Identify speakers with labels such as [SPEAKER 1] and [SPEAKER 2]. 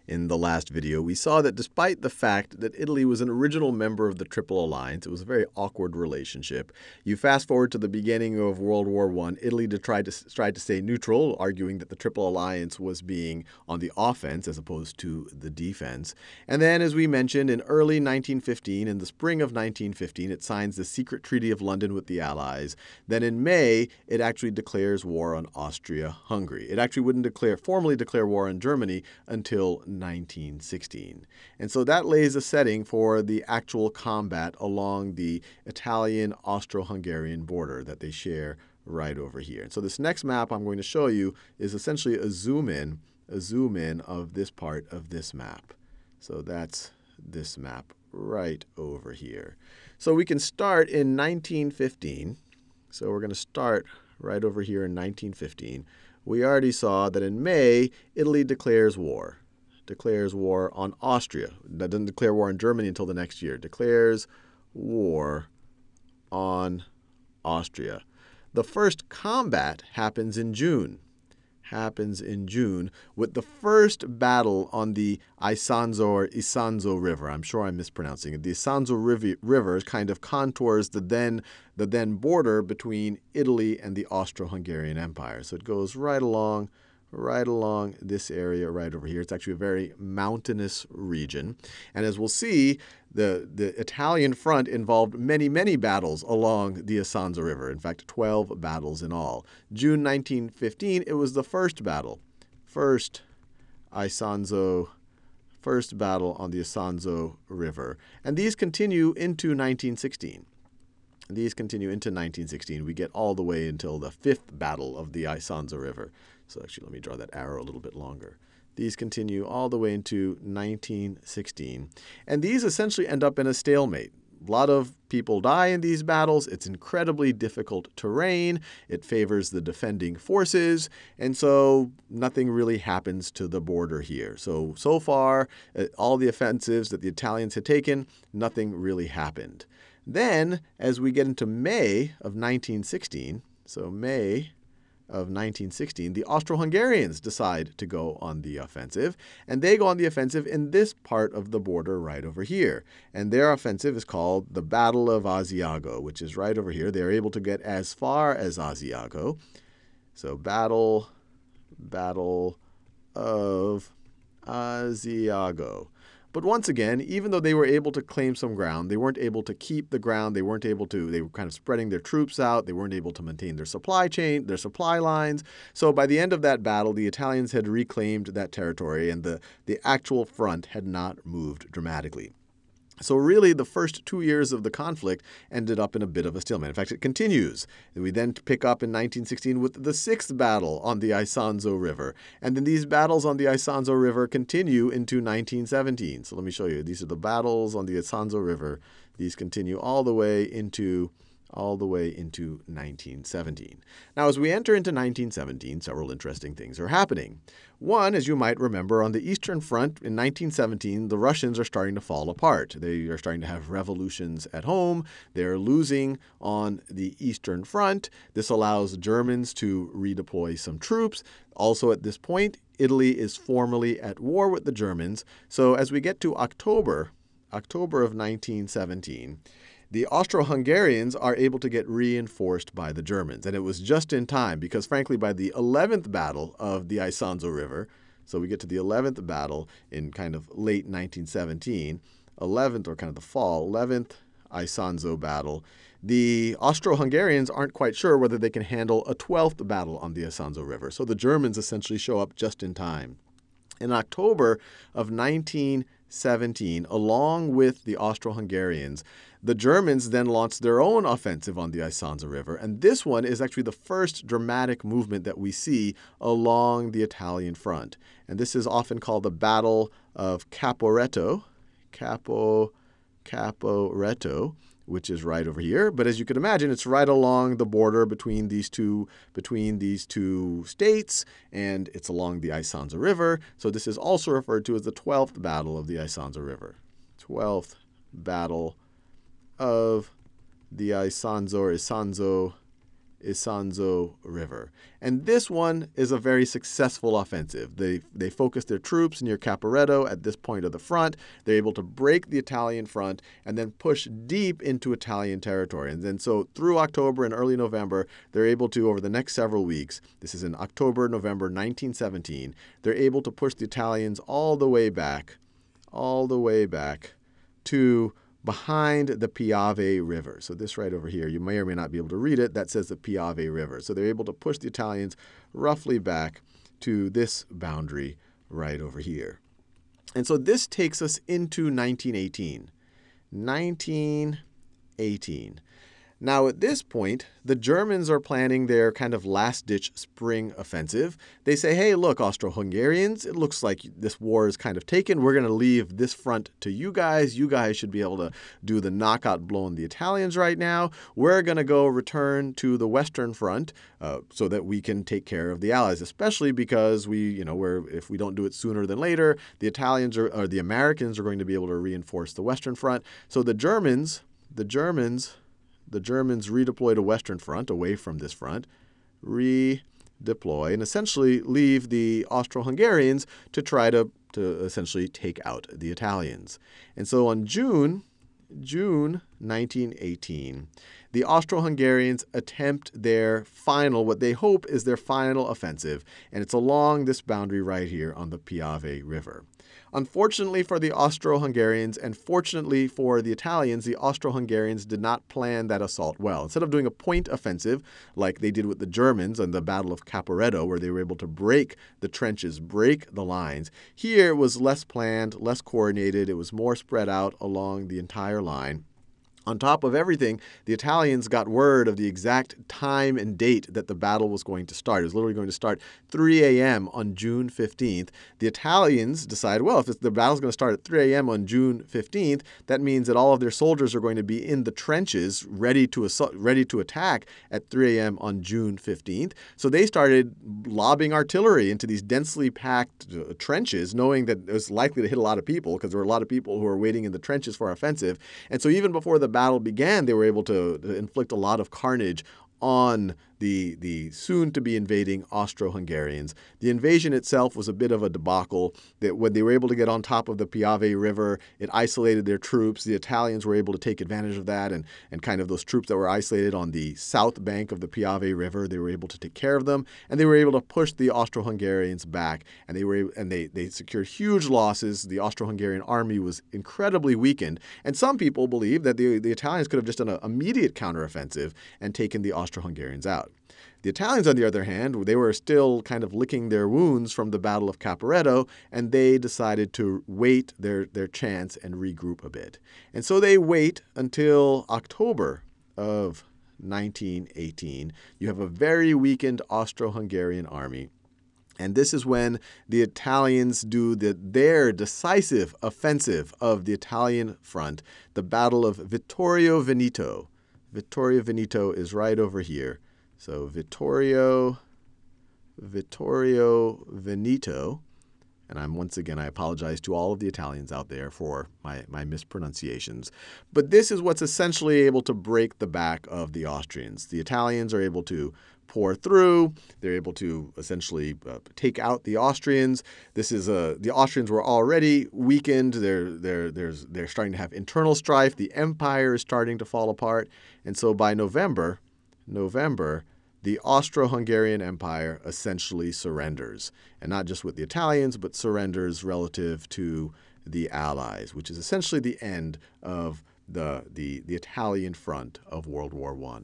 [SPEAKER 1] in the last video, we saw that despite the fact that Italy was an original member of the Triple Alliance, it was a very awkward relationship. You fast forward to the beginning of World War I, Italy tried to stay neutral, arguing that the Triple Alliance was being on the offense as opposed to the defense. And then, as we mentioned, in early 1915, in the spring of 1915, it signs the Secret Treaty of London with the Allies. Then in May, it actually declares war on Austria-Hungary. It actually wouldn't formally declare war on Germany until 1916. And so that lays a setting for the actual combat along the Italian-Austro-Hungarian border that they share right over here. And so this next map I'm going to show you is essentially a zoom in of this part of this map. So that's this map right over here. So we can start in 1915. So we're going to start right over here in 1915. We already saw that in May, Italy declares war on Austria. That doesn't declare war on Germany until the next year. Declares war on Austria. The first combat happens in June. With the first battle on the Isonzo River. I'm sure I'm mispronouncing it. The Isonzo River kind of contours the then border between Italy and the Austro-Hungarian Empire. So it goes right along this area right over here. It's actually a very mountainous region. And as we'll see, the Italian front involved many, many battles along the Isonzo River. In fact, 12 battles in all. June 1915, it was the first battle. First battle on the Isonzo River. And these continue into 1916. We get all the way until the fifth battle of the Isonzo River. So actually, let me draw that arrow a little bit longer. These continue all the way into 1916. And these essentially end up in a stalemate. A lot of people die in these battles. It's incredibly difficult terrain. It favors the defending forces. And so nothing really happens to the border here. So far, all the offensives that the Italians had taken, nothing really happened. Then, as we get into May of 1916, the Austro-Hungarians decide to go on the offensive, and they go on the offensive in this part of the border right over here. And their offensive is called the Battle of Asiago, which is right over here. They're able to get as far as Asiago. So Battle of Asiago. But once again, even though they were able to claim some ground, they weren't able to keep the ground. They were kind of spreading their troops out. They weren't able to maintain their supply chain, their supply lines. So by the end of that battle, the Italians had reclaimed that territory, and the actual front had not moved dramatically. So really, the first 2 years of the conflict ended up in a bit of a stalemate. In fact, it continues. We then pick up in 1916 with the sixth battle on the Isonzo River. And then these battles on the Isonzo River continue into 1917. So let me show you. These are the battles on the Isonzo River. These continue all the way into 1917. Now, as we enter into 1917, several interesting things are happening. One, as you might remember, on the Eastern Front in 1917, the Russians are starting to fall apart. They are starting to have revolutions at home. They're losing on the Eastern Front. This allows the Germans to redeploy some troops. Also, at this point, Italy is formally at war with the Germans. So as we get to October of 1917, the Austro-Hungarians are able to get reinforced by the Germans. And it was just in time because, frankly, by the 11th battle of the Isonzo River, so we get to the 11th battle in kind of late 1917, 11th or kind of the fall, 11th Isonzo battle, the Austro-Hungarians aren't quite sure whether they can handle a 12th battle on the Isonzo River. So the Germans essentially show up just in time. In October of 1917, along with the Austro-Hungarians, the Germans then launched their own offensive on the Isonzo River, and this one is actually the first dramatic movement that we see along the Italian front. And this is often called the Battle of Caporetto, Caporetto, which is right over here. But as you can imagine, it's right along the border between these two states, and it's along the Isonzo River. So this is also referred to as the 12th Battle of the Isonzo River. 12th Battle of the Isonzo Isonzo River. And this one is a very successful offensive. They focus their troops near Caporetto at this point of the front. They're able to break the Italian front and then push deep into Italian territory. And then so through October and early November, they're able to, over the next several weeks, this is in October, November 1917, they're able to push the Italians all the way back to behind the Piave River. So this right over here, you may or may not be able to read it, that says the Piave River. So they're able to push the Italians roughly back to this boundary right over here. And so this takes us into 1918. 1918. Now, at this point, the Germans are planning their kind of last-ditch spring offensive. They say, hey, look, Austro-Hungarians, it looks like this war is kind of taken. We're going to leave this front to you guys. You guys should be able to do the knockout blow on the Italians right now. We're going to go return to the Western Front so that we can take care of the Allies, especially because if we don't do it sooner than later, the Italians or the Americans are going to be able to reinforce the Western Front. So the Germans redeploy to Western Front, away from this front, redeploy, and essentially leave the Austro-Hungarians to try to essentially take out the Italians. And so on June 1918, the Austro-Hungarians attempt what they hope is their final offensive, and it's along this boundary right here on the Piave River. Unfortunately for the Austro-Hungarians and fortunately for the Italians, the Austro-Hungarians did not plan that assault well. Instead of doing a point offensive like they did with the Germans in the Battle of Caporetto, where they were able to break the trenches, break the lines, here it was less planned, less coordinated. It was more spread out along the entire line. On top of everything, the Italians got word of the exact time and date that the battle was going to start. It was literally going to start 3 a.m. on June 15th. The Italians decided, well, if the battle's going to start at 3 a.m. on June 15th, that means that all of their soldiers are going to be in the trenches ready to attack at 3 a.m. on June 15th. So they started lobbing artillery into these densely packed trenches, knowing that it was likely to hit a lot of people because there were a lot of people who were waiting in the trenches for offensive. And so even before the battle began, they were able to inflict a lot of carnage on the soon-to-be invading Austro-Hungarians. The invasion itself was a bit of a debacle. That when they were able to get on top of the Piave River, it isolated their troops. The Italians were able to take advantage of that, and kind of those troops that were isolated on the south bank of the Piave River, they were able to take care of them, and they were able to push the Austro-Hungarians back, and they secured huge losses. The Austro-Hungarian army was incredibly weakened, and some people believe that the Italians could have just done an immediate counteroffensive and taken the Austro-Hungarians out. The Italians, on the other hand, they were still kind of licking their wounds from the Battle of Caporetto, and they decided to wait their chance and regroup a bit. And so they wait until October of 1918. You have a very weakened Austro-Hungarian army. And this is when the Italians do their decisive offensive of the Italian front, the Battle of Vittorio Veneto. Vittorio Veneto is right over here. So Vittorio Veneto, and I apologize to all of the Italians out there for my mispronunciations. But this is what's essentially able to break the back of the Austrians. The Italians are able to pour through. They're able to essentially take out the Austrians. The Austrians were already weakened. They're starting to have internal strife. The empire is starting to fall apart. And so by November, the Austro-Hungarian Empire essentially surrenders. And not just with the Italians, but surrenders relative to the Allies, which is essentially the end of the Italian front of World War I.